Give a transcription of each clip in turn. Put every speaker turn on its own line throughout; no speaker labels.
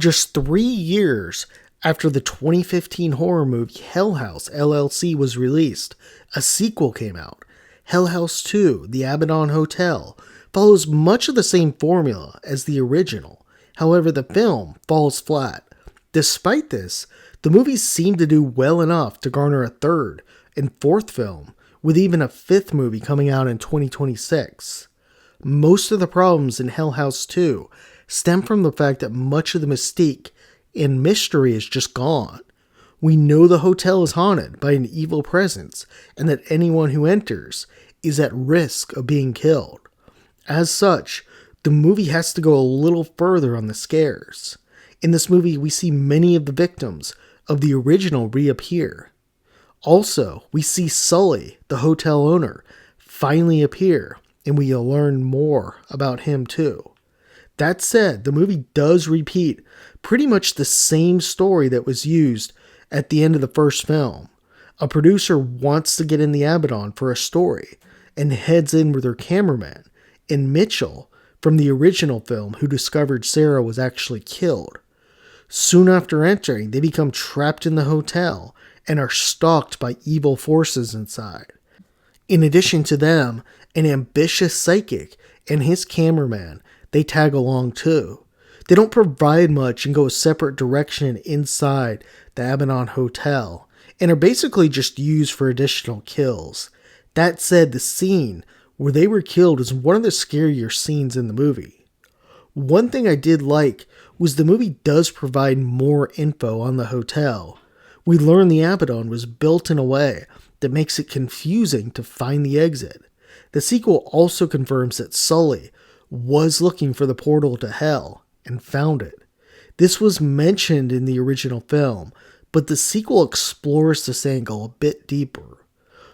Just 3 years after the 2015 horror movie Hell House LLC was released, a sequel came out. Hell House 2, The Abaddon Hotel, follows much of the same formula as the original. However, the film falls flat. Despite this, the movies seem to do well enough to garner a third and fourth film, with even a fifth movie coming out in 2026. Most of the problems in Hell House 2 stem from the fact that much of the mystique and mystery is just gone. We know the hotel is haunted by an evil presence and that anyone who enters is at risk of being killed. As such, the movie has to go a little further on the scares. In this movie, we see many of the victims of the original reappear. Also, we see Sully, the hotel owner, finally appear, and we learn more about him too. That said, the movie does repeat pretty much the same story that was used at the end of the first film. A producer wants to get in the Abaddon for a story and heads in with her cameraman, and Mitchell from the original film, who discovered Sarah was actually killed. Soon after entering, they become trapped in the hotel and are stalked by evil forces inside. In addition to them, an ambitious psychic and his cameraman, they tag along too. They don't provide much and go a separate direction inside the Abaddon Hotel, and are basically just used for additional kills. That said, the scene where they were killed is one of the scarier scenes in the movie. One thing I did like was the movie does provide more info on the hotel. We learn the Abaddon was built in a way that makes it confusing to find the exit. The sequel also confirms that Sully was looking for the portal to hell and found it. This was mentioned in the original film, but the sequel explores this angle a bit deeper.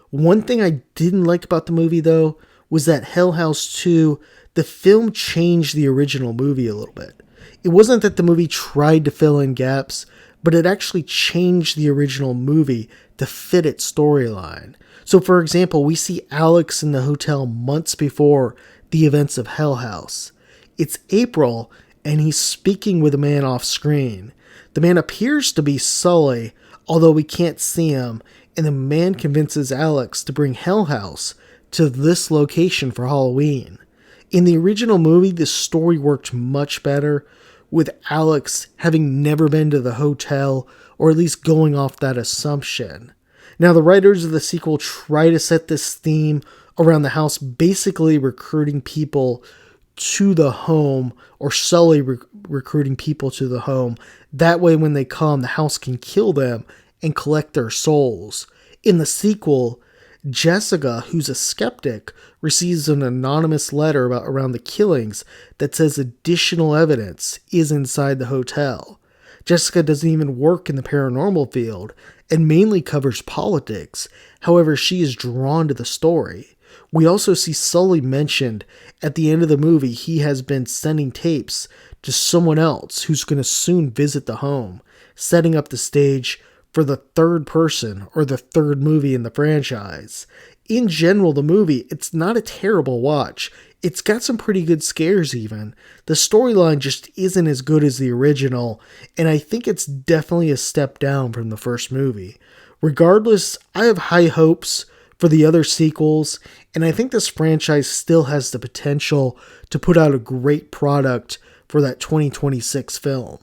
One thing I didn't like about the movie though was that Hell House 2, the film changed the original movie a little bit. It wasn't that the movie tried to fill in gaps, but it actually changed the original movie to fit its storyline. So for example, we see Alex in the hotel months before the events of Hell House. It's April, and he's speaking with a man off screen. The man appears to be Sully, although we can't see him, and the man convinces Alex to bring Hell House to this location for Halloween. In the original movie, this story worked much better, with Alex having never been to the hotel, or at least going off that assumption. Now, the writers of the sequel try to set this theme around the house basically recruiting people to the home, or Sully recruiting people to the home. That way, when they come, the house can kill them and collect their souls. In the sequel, Jessica, who's a skeptic, receives an anonymous letter around the killings that says additional evidence is inside the hotel. Jessica doesn't even work in the paranormal field and mainly covers politics. However, she is drawn to the story. We also see Sully mentioned at the end of the movie. He has been sending tapes to someone else who's going to soon visit the home, setting up the stage for the third person or the third movie in the franchise. In general, the movie, it's not a terrible watch. It's got some pretty good scares even. The storyline just isn't as good as the original, and I think it's definitely a step down from the first movie. Regardless, I have high hopes for the other sequels, and I think this franchise still has the potential to put out a great product for that 2026 film.